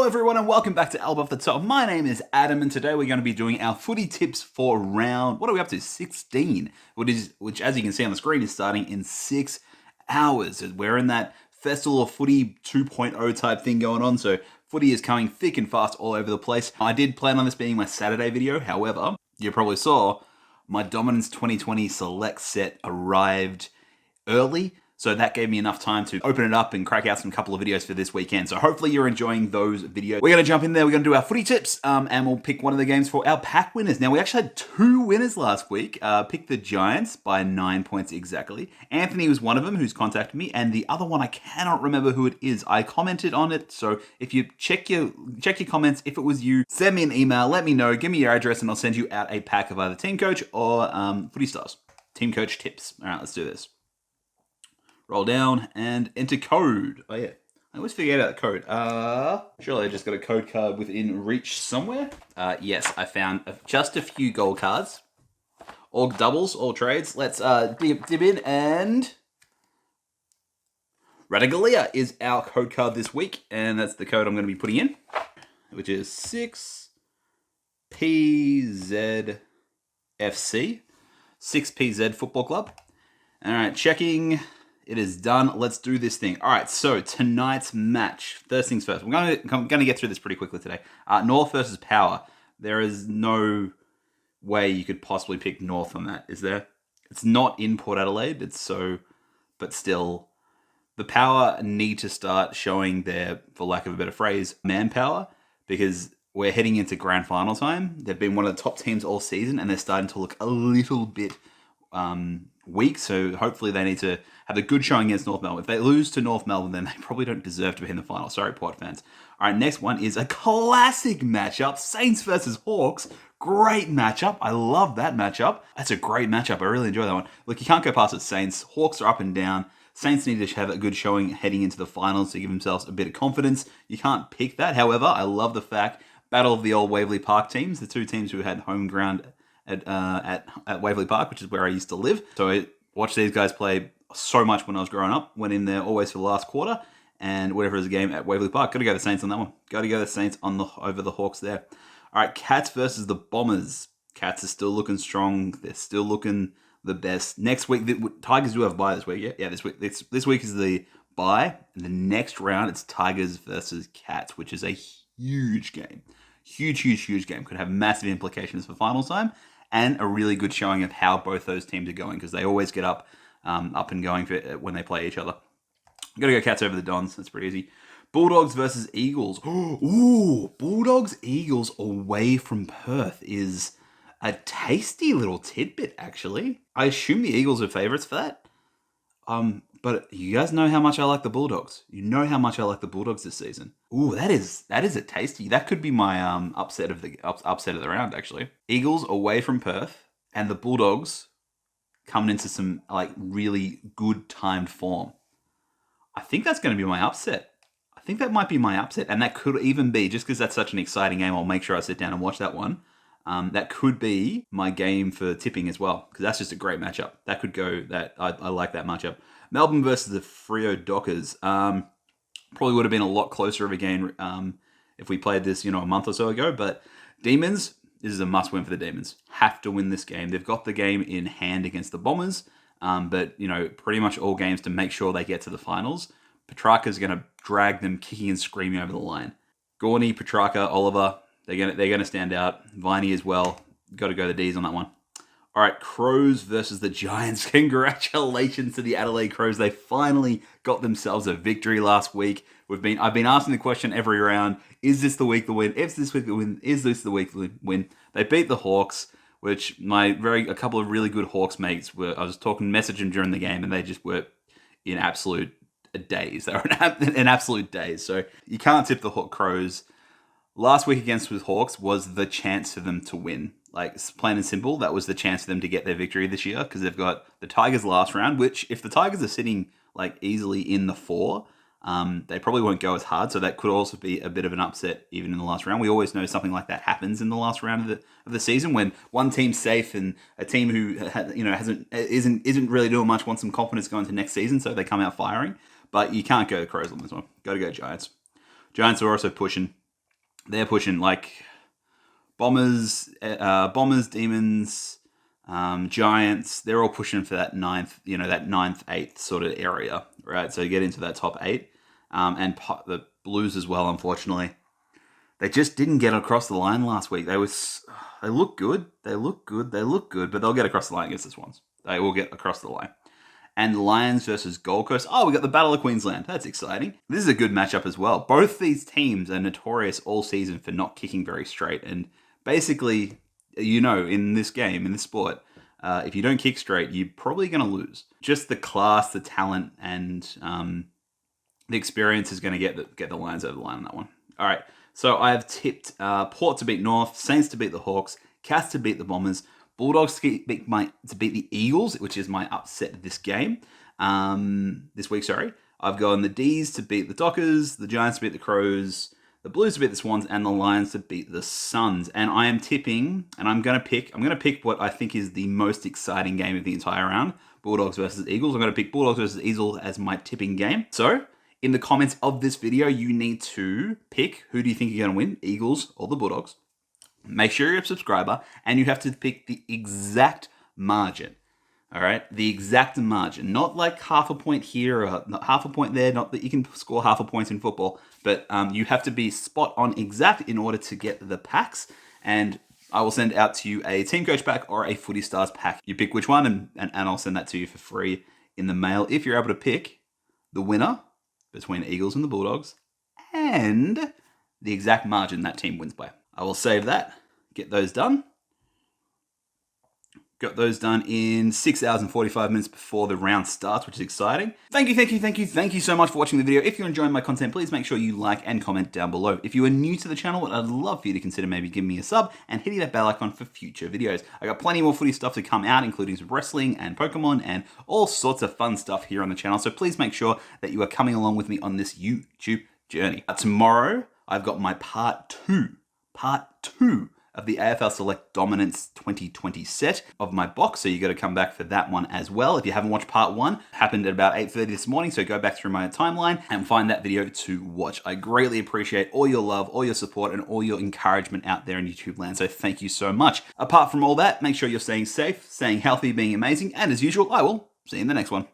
Hello everyone and welcome back to Elbow Off the Top. My name is Adam and today we're going to be doing our footy tips for round, what are we up to, 16, which as you can see on the screen is starting in 6 hours. We're in that Festival of Footy 2.0 type thing going on, so footy is coming thick and fast all over the place. I did plan on this being my Saturday video, however, you probably saw my Dominance 2020 Select set arrived early. So that gave me enough time to open it up and crack out some couple of videos for this weekend. So hopefully you're enjoying those videos. We're going to jump in there. We're going to do our footy tips and we'll pick one of the games for our pack winners. Now, we actually had 2 winners last week. Picked the Giants by 9 points exactly. Anthony was one of them who's contacted me. And the other one, I cannot remember who it is. I commented on it. So if you check your comments, if it was you, send me an email. Let me know. Give me your address and I'll send you out a pack of either Teamcoach or Footy Stars. Teamcoach tips. All right, let's do this. Roll down and enter code. Oh yeah, I always forget about the code. Surely I just got a code card within reach somewhere. Yes, I found just a few gold cards. All doubles, all trades. Let's dip in and... Radigalia is our code card this week, and that's the code I'm going to be putting in, which is 6PZFC. 6PZ Football Club. All right, checking... It is done. Let's do this thing. All right, so tonight's match. First things first. I'm going to get through this pretty quickly today. North versus Power. There is no way you could possibly pick North on that, is there? It's not in Port Adelaide. But still, the Power need to start showing their, for lack of a better phrase, manpower, because we're heading into grand final time. They've been one of the top teams all season, and they're starting to look a little bit weak, so hopefully they need to have a good showing against North Melbourne. If they lose to North Melbourne, then they probably don't deserve to be in the final. Sorry, Port fans. All right, next one is a classic matchup, Saints versus Hawks. Great matchup. I love that matchup. That's a great matchup. I really enjoy that one. Look, you can't go past it, Saints. Hawks are up and down. Saints need to have a good showing heading into the finals to give themselves a bit of confidence. You can't pick that. However, I love the fact, battle of the old Waverley Park teams, the 2 teams who had home ground at Waverley Park, which is where I used to live. So I watched these guys play so much when I was growing up. Went in there always for the last quarter, and whatever is a game at Waverley Park. Got to go the Saints on that one. Got to go the Saints over the Hawks there. All right, Cats versus the Bombers. Cats are still looking strong. They're still looking the best. Next week, the Tigers do have a bye this week. Yeah, this week. This week is the bye. And the next round, it's Tigers versus Cats, which is a huge game. Huge game. Could have massive implications for final time. And a really good showing of how both those teams are going, because they always get up and going when they play each other. Got to go Cats over the Dons. That's pretty easy. Bulldogs versus Eagles. Ooh, Bulldogs Eagles away from Perth is a tasty little tidbit, actually. I assume the Eagles are favourites for that. But you guys know how much I like the Bulldogs. You know how much I like the Bulldogs this season. Ooh, that is a tasty. That could be my upset of the round, actually. Eagles away from Perth and the Bulldogs coming into some really good timed form. I think that's going to be my upset. I think that might be my upset, and that could even be, just because that's such an exciting game, I'll make sure I sit down and watch that one. That could be my game for tipping as well, because that's just a great matchup. That could go. I like that matchup. Melbourne versus the Freo Dockers. Probably would have been a lot closer of a game if we played this, a month or so ago. But Demons, this is a must-win for the Demons. Have to win this game. They've got the game in hand against the Bombers, but pretty much all games to make sure they get to the finals. Petrarca's going to drag them kicking and screaming over the line. Gorney, Petrarca, Oliver, they're going to stand out. Viney as well. Got to go the D's on that one. All right, Crows versus the Giants. Congratulations to the Adelaide Crows. They finally got themselves a victory last week. I've been asking the question every round, is this the week to win? Is this the week to win? They beat the Hawks, which a couple of really good Hawks mates I was messaging them during the game, and they just were in absolute daze. They were in absolute daze. So you can't tip the Crows. Last week against the Hawks was the chance for them to win. Plain and simple, that was the chance for them to get their victory this year, because they've got the Tigers last round, which if the Tigers are sitting easily in the 4, they probably won't go as hard, so that could also be a bit of an upset even in the last round. We always know something like that happens in the last round of the season, when one team's safe and a team who isn't really doing much wants some confidence going into next season, so they come out firing. But you can't go Crows on this one. Got to go Giants. Giants are also pushing. they're pushing like Bombers, Demons, Giants. They're all pushing for that ninth, that ninth, eighth sort of area, right? So get into that top eight, and the Blues as well. Unfortunately, they just didn't get across the line last week. They look good, but they'll get across the line against the Swans. They will get across the line. And Lions versus Gold Coast. Oh, we got the Battle of Queensland. That's exciting. This is a good matchup as well. Both these teams are notorious all season for not kicking very straight. And basically, in this game, in this sport, if you don't kick straight, you're probably going to lose. Just the class, the talent, and the experience is going to get the Lions over the line on that one. All right. So I have tipped Port to beat North, Saints to beat the Hawks, Cats to beat the Bombers, Bulldogs to beat the Eagles, which is my upset this game. This week, sorry. I've gone the D's to beat the Dockers, the Giants to beat the Crows, the Blues to beat the Swans, and the Lions to beat the Suns. And I am tipping, and I'm going to pick what I think is the most exciting game of the entire round, Bulldogs versus Eagles. I'm going to pick Bulldogs versus Eagles as my tipping game. So, in the comments of this video, you need to pick who do you think you're going to win, Eagles or the Bulldogs. Make sure you're a subscriber, and you have to pick the exact margin. All right, the exact margin, not like half a point here or not half a point there. Not that you can score half a point in football, but you have to be spot on exact in order to get the packs. And I will send out to you a Teamcoach pack or a Footy Stars pack. You pick which one, and I'll send that to you for free in the mail if you're able to pick the winner between Eagles and the Bulldogs and the exact margin that team wins by. I will save that, get those done. Got those done in 6 hours and 45 minutes before the round starts, which is exciting. Thank you so much for watching the video. If you're enjoying my content, please make sure you like and comment down below. If you are new to the channel, I'd love for you to consider maybe giving me a sub and hitting that bell icon for future videos. I got plenty more footy stuff to come out, including some wrestling and Pokemon and all sorts of fun stuff here on the channel. So please make sure that you are coming along with me on this YouTube journey. Tomorrow, I've got my part two of the AFL Select Dominance 2020 set of my box, so you got to come back for that one as well. If you haven't watched part one, it happened at about 8:30 this morning, so go back through my timeline and find that video to watch. I greatly appreciate all your love, all your support, and all your encouragement out there in YouTube land, so thank you so much. Apart from all that, make sure you're staying safe, staying healthy, being amazing, and as usual, I will see you in the next one.